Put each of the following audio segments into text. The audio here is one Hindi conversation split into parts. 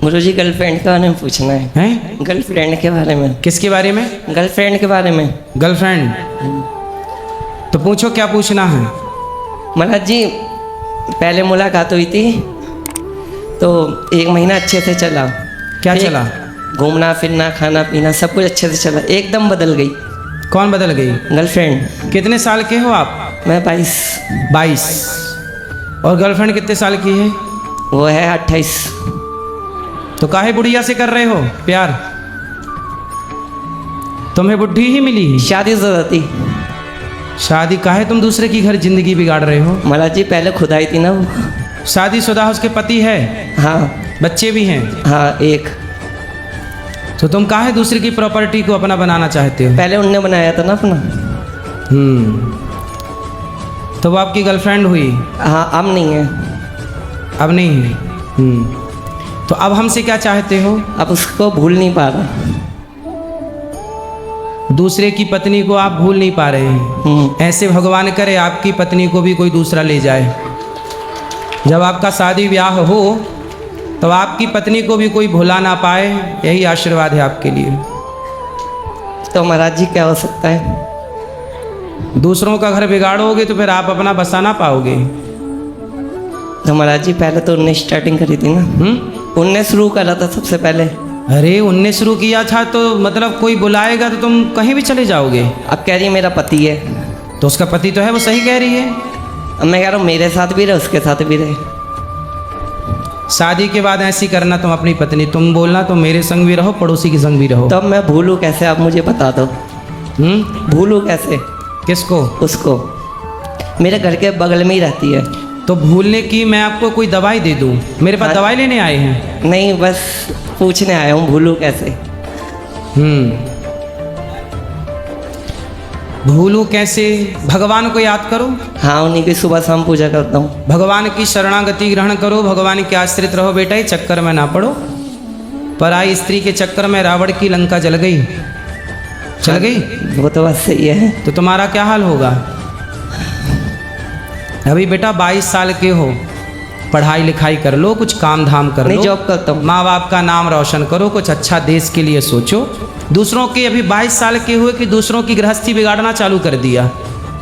गुरुजी गर्लफ्रेंड के बारे में पूछना है। हैं? गर्लफ्रेंड के बारे में। किसके बारे में? गर्लफ्रेंड के बारे में। गर्लफ्रेंड? तो पूछो, क्या पूछना है? महाराज जी पहले मुलाकात हुई थी तो 1 महीना अच्छे से चला। क्या चला? घूमना फिरना खाना पीना सब कुछ अच्छे से चला, एकदम बदल गई। कौन बदल गई? गर्लफ्रेंड। कितने साल के हो आप? मैं 22। 22। और गर्लफ्रेंड कितने साल की है? वो है 28। तो काहे बुढ़िया से कर रहे हो प्यार? तुम्हें बुढ़ी ही मिली? शादी जरूरत थी। शादी काहे तुम दूसरे की घर जिंदगी बिगाड़ रहे हो? महाराज जी पहले खुद आई थी ना वो। शादीशुदा उसके पति है? हाँ। बच्चे भी हैं? हाँ एक। तो तुम काहे दूसरे की प्रॉपर्टी को अपना बनाना चाहते हो? पहले उनने बनाया था ना अपना। तो वो आपकी गर्लफ्रेंड हुई? हाँ अब नहीं है। अब नहीं है। तो अब हमसे क्या चाहते हो? अब उसको भूल नहीं पा रहा। दूसरे की पत्नी को आप भूल नहीं पा रहे हैं? ऐसे भगवान करे आपकी पत्नी को भी कोई दूसरा ले जाए। जब आपका शादी ब्याह हो तो आपकी पत्नी को भी कोई भुला ना पाए, यही आशीर्वाद है आपके लिए। तो महाराज जी क्या हो सकता है? दूसरों का घर बिगाड़ोगे तो फिर आप अपना बसा ना पाओगे। तो महाराज जी पहले तो उनने स्टार्टिंग करी थी ना। उनने शुरू करा था सबसे पहले। अरे उनने शुरू किया था तो मतलब कोई बुलाएगा तो तुम कहीं भी चले जाओगे। अब कह रही है मेरा पति है। तो उसका पति तो है, वो सही कह रही है। अब मैं कह रहा हूँ मेरे साथ भी रहे उसके साथ भी रहे। शादी के बाद ऐसी करना तुम अपनी पत्नी, तुम बोलना तो मेरे संग भी रहो पड़ोसी के संग भी रहो। तो अब मैं भूलूँ कैसे, आप मुझे बता दो। भूलूँ कैसे? किसको? उसको। मेरे घर के बगल में ही रहती है। तो भूलने की मैं आपको कोई दवाई दे दूं? मेरे पास दवाई लेने आए हैं? नहीं बस पूछने आया हूँ भूलूँ कैसे। भूलूं कैसे? भगवान को याद करो। हाँ उन्हीं की सुबह शाम पूजा करता हूँ। भगवान की शरणागति ग्रहण करो, भगवान के आश्रित रहो बेटा, ये चक्कर में ना पड़ो। पराई स्त्री के चक्कर में रावण की लंका जल गई। चल गई? वो तो बात सही है। तो तुम्हारा क्या हाल होगा? अभी बेटा 22 साल के हो, पढ़ाई लिखाई कर लो, कुछ काम धाम कर लो। नहीं जॉब करता हूँ। माँ बाप का नाम रोशन करो, कुछ अच्छा देश के लिए सोचो। दूसरों के अभी 22 साल के हुए कि दूसरों की गृहस्थी बिगाड़ना चालू कर दिया।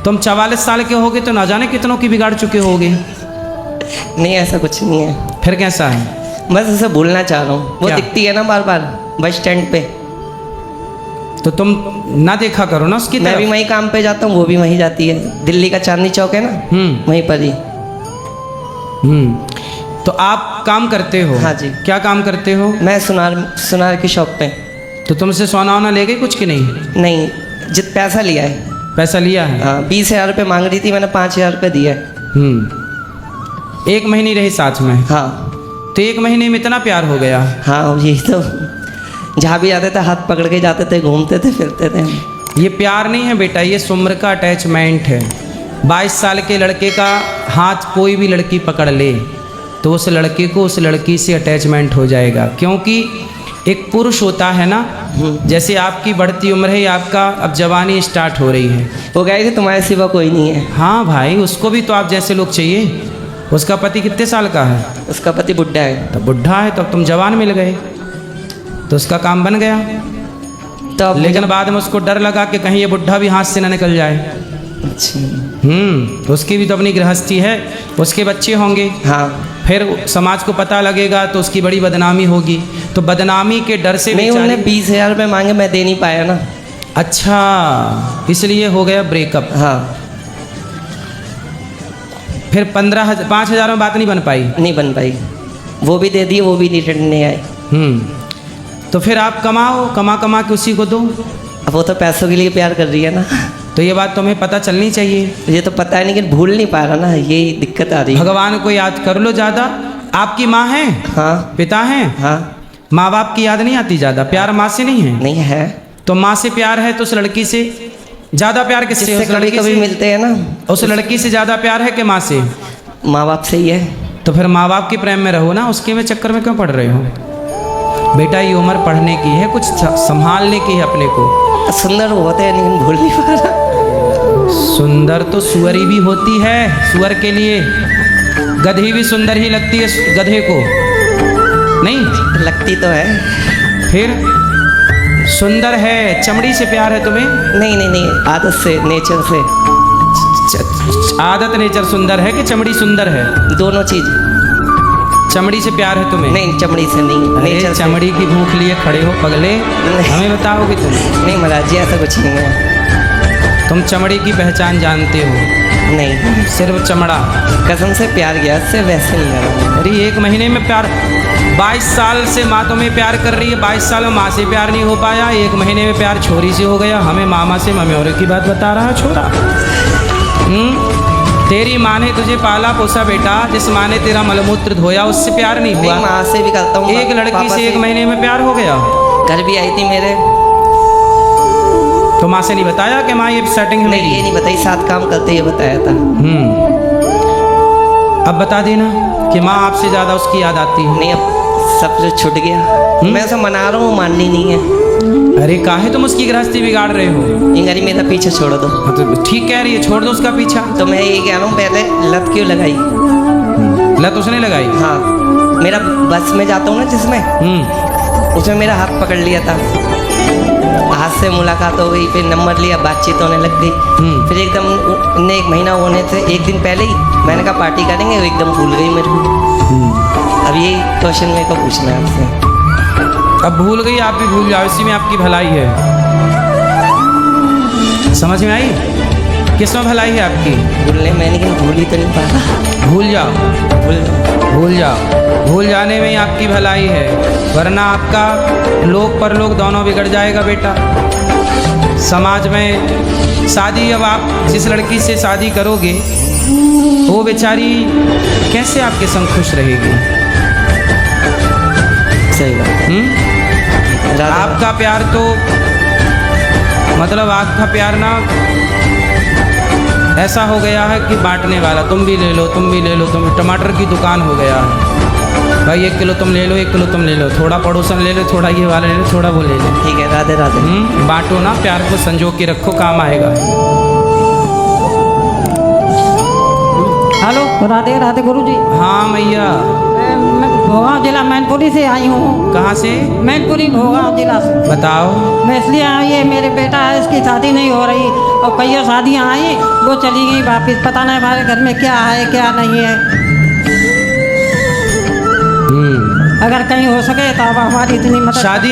तुम 44 साल के होगे तो ना जाने कितनों की बिगाड़ चुके होगे। नहीं ऐसा कुछ नहीं है। फिर कैसा है? बस उसे भूलना चाह रहा हूँ। वो क्या? दिखती है ना बार बार बस स्टैंड पे। तो तुम ना देखा करो ना उसकी मैं भी तरफ। वहीं काम पे जाता हूँ, वो भी वहीं जाती है। दिल्ली का चांदनी चौक है ना, वहीं पर ही। तो आप काम करते हो? हाँ जी। क्या काम करते हो? मैं सुनार की शॉप पे। तो तुमसे सोना वोना ले गई कुछ कि नहीं? नहीं जित पैसा लिया है। पैसा लिया है? हाँ 20,000 रुपये मांग रही थी, मैंने 5,000 रुपये दिया है। 1 महीने रही साथ में? हाँ। तो 1 महीने में इतना प्यार हो गया? हाँ यही तो। जहाँ भी जाते थे हाथ पकड़ के जाते थे, घूमते थे फिरते थे। ये प्यार नहीं है बेटा, ये उम्र का अटैचमेंट है। 22 साल के लड़के का हाथ कोई भी लड़की पकड़ ले तो उस लड़के को उस लड़की से अटैचमेंट हो जाएगा। क्योंकि एक पुरुष होता है ना, जैसे आपकी बढ़ती उम्र है, आपका अब जवानी स्टार्ट हो रही है। वो कहे कि तुम्हारे सिवा कोई नहीं है। हाँ भाई, उसको भी तो आप जैसे लोग चाहिए। उसका पति कितने साल का है? उसका पति बुढ़ा है। तो बुढ़ा है तो अब तुम जवान मिल गए तो उसका काम बन गया। तो अब लेकिन बाद में उसको डर लगा कि कहीं ये बुढ़ा भी हाथ से ना निकल जाए। अच्छा। उसकी भी तो अपनी गृहस्थी है, उसके बच्चे होंगे। हाँ। फिर समाज को पता लगेगा तो उसकी बड़ी बदनामी होगी। तो बदनामी के डर से नहीं उन्होंने 20,000 रुपये मांगे, मैं दे नहीं पाया ना। अच्छा, इसलिए हो गया ब्रेकअप। हाँ। फिर 5,000 में बात नहीं बन पाई? नहीं बन पाई। वो भी दे दिए, वो भी रिटर्न नहीं आए। तो फिर आप कमाओ, कमा के उसी को दो। अब वो तो पैसों के लिए प्यार कर रही है ना। तो ये बात तुम्हें पता चलनी चाहिए। ये तो पता है लेकिन भूल नहीं पा रहा ना, यही दिक्कत आ रही है। भगवान को याद कर लो ज़्यादा। आपकी माँ है? हाँ। पिता हैं? हाँ। माँ बाप की याद नहीं आती ज़्यादा? प्यार माँ से नहीं है? नहीं है। तो माँ से प्यार है तो उस लड़की से ज़्यादा प्यार किससे? उस कभी लड़की कभी से मिलते हैं ना। उस लड़की से ज़्यादा प्यार है कि माँ से? माँ बाप से ही है। तो फिर माँ बाप के प्रेम में रहो ना, उसके में चक्कर में क्यों पड़ रहे हो? बेटा ये उम्र पढ़ने की है, कुछ संभालने की है अपने को। सुंदर होते हैं लेकिन भूल नहीं पा रहा। सुंदर तो सुअरी भी होती है, सुअर के लिए। गधी भी सुंदर ही लगती है गधे को। नहीं लगती तो है। फिर सुंदर है, चमड़ी से प्यार है तुम्हें? नहीं नहीं नहीं, आदत से, नेचर से। आदत नेचर सुंदर है कि चमड़ी सुंदर है? दोनों चीज। चमड़ी से प्यार है तुम्हें? नहीं, चमड़ी से नहीं, अरे नेचर से। चमड़ी की भूख लिए खड़े हो पगले, हमें बताओगे तुम? नहीं महाराज जी, ऐसा कुछ नहीं है। तुम चमड़ी की पहचान जानते हो? नहीं, सिर्फ चमड़ा। कसम से प्यार किया, से वैसे नहीं करा। अरे 1 महीने में प्यार? 22 साल से माँ तुम्हें प्यार कर रही है, 22 साल में माँ से प्यार नहीं हो पाया, 1 महीने में प्यार छोरी से हो गया। हमें मामा से मम्योरे की बात बता रहा छोरा। तेरी माँ ने तुझे पाला पोसा बेटा, जिस माँ ने तेरा मलमूत्र धोया उससे प्यार नहीं हुआ? नहीं, माँ से भी करता हूँ। एक लड़की से 1 महीने में प्यार हो गया? घर भी आई थी मेरे। तो माँ से नहीं बताया कि माँ ये सेटिंग है नहीं, मेरी? ये नहीं बताई, साथ काम करते ये बताया था। अब बता देना कि माँ आपसे ज़्यादा उसकी याद आती है। नहीं, अब सब जो छूट गया। मैं उसे मना रहा हूँ, माननी नहीं है। अरे काहे तुम उसकी गृहस्थी बिगाड़ रहे हो? इंगरी मेरा पीछे छोड़ दो। हाँ तो ठीक कह रही है, छोड़ दो उसका पीछा। तो मैं ये कह रहा हूँ, पहले लत क्यों लगाई? लत उसने लगाई? हाँ, मेरा बस में जाता हूँ ना जिसमें, उसमें मेरा हाथ पकड़ लिया था। हाथ से मुलाकात हो गई, फिर नंबर लिया, बातचीत होने लग गई। फिर एकदम ने 1 महीना होने से 1 दिन पहले ही मैंने कहा पार्टी करेंगे, वो एकदम भूल गई मेरे को। अब यही क्वेश्चन मेरे को पूछना है आपसे। अब भूल गई, आप भी भूल जाओ, इसी में आपकी भलाई है। समझ में आई? किसमें भलाई है आपकी? भूलने में, लेकिन भूल ही तो नहीं पा रहा। भूल जाओ, भूल जाओ। भूल जाने में ही आपकी भलाई है, वरना आपका लोक परलोक दोनों बिगड़ जाएगा बेटा। समाज में शादी, अब आप जिस लड़की से शादी करोगे वो बेचारी कैसे आपके संग खुश रहेगी? सही बात है। आपका प्यार तो मतलब आपका प्यार ना ऐसा हो गया है कि बांटने वाला, तुम भी ले लो, तुम भी ले लो, तुम टमाटर की दुकान हो गया है भाई। 1 किलो तुम ले लो, 1 किलो तुम ले लो, थोड़ा पड़ोसन ले लो, थोड़ा ये वाला ले लो, थोड़ा वो ले लो। ठीक है, राधे राधे। बांटो ना, प्यार को संजो के रखो, काम आएगा। हेलो, राधे राधे गुरुजी। हाँ मैया। मैं भोगांव जिला मैनपुरी से आई हूँ। कहाँ से? मैनपुरी भोगांव जिला से। बताओ। मैं इसलिए आई, ये मेरे बेटा है, इसकी शादी नहीं हो रही और कई शादियाँ आई, वो चली गई वापिस। पता नहीं हमारे घर में क्या है क्या नहीं है। अगर कहीं हो सके तो अब हमारी इतनी मदद। शादी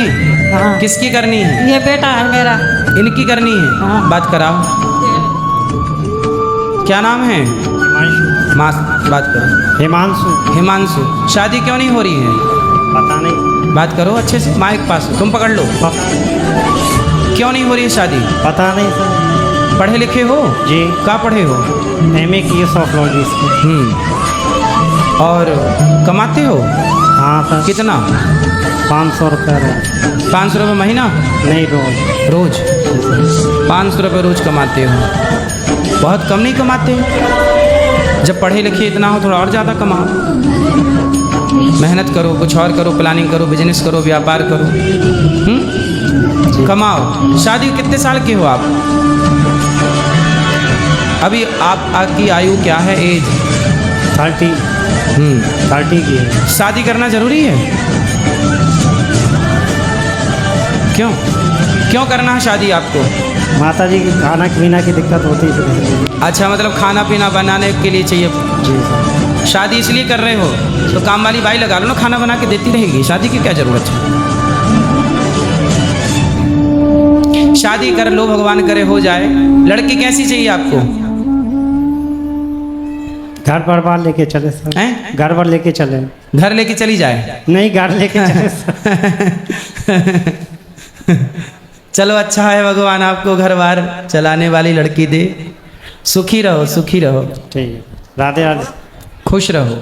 हाँ, किसकी करनी है? ये बेटा है मेरा। इनकी करनी है? हाँ। बात कराओ। क्या नाम है? माँ बात करो। हिमांशु। हिमांशु। शादी क्यों नहीं हो रही है? पता नहीं। बात करो अच्छे से, माइक पास तुम पकड़ लो। क्यों नहीं हो रही है शादी? पता नहीं सर। पढ़े लिखे हो? जी। क्या पढ़े हो? MA किए सोशलॉजी से। और कमाते हो? हाँ सर। कितना? 500 रुपये रोज। 500 रुपये महीना? नहीं, रोज। रोज 500 रुपये रोज कमाते हो? बहुत कम नहीं कमाते? जब पढ़े लिखे इतना हो, थोड़ा और ज़्यादा कमाओ। मेहनत करो, कुछ और करो, प्लानिंग करो, बिजनेस करो, व्यापार करो, कमाओ। शादी कितने साल के हो आप? अभी आपकी आयु क्या है? एज 30 की है। शादी करना जरूरी है? क्यों करना है शादी आपको? माता जी की खाना पीना की दिक्कत होती है। अच्छा, मतलब खाना पीना बनाने के लिए चाहिए। जी सर। शादी इसलिए कर रहे हो तो काम वाली बाई लगा लो ना, खाना बना के देती रहेगी। शादी की क्या जरूरत है? शादी कर लो, भगवान करे हो जाए। लड़की कैसी चाहिए आपको? घर परिवार लेके चले सर। हैं? घर पर लेके चले। घर लेके चली जाए? नहीं, घर लेके चले सर। चलो अच्छा है, भगवान आपको घर बार चलाने वाली लड़की दे। सुखी रहो, सुखी रहो। ठीक है, राधे राधे। खुश रहो।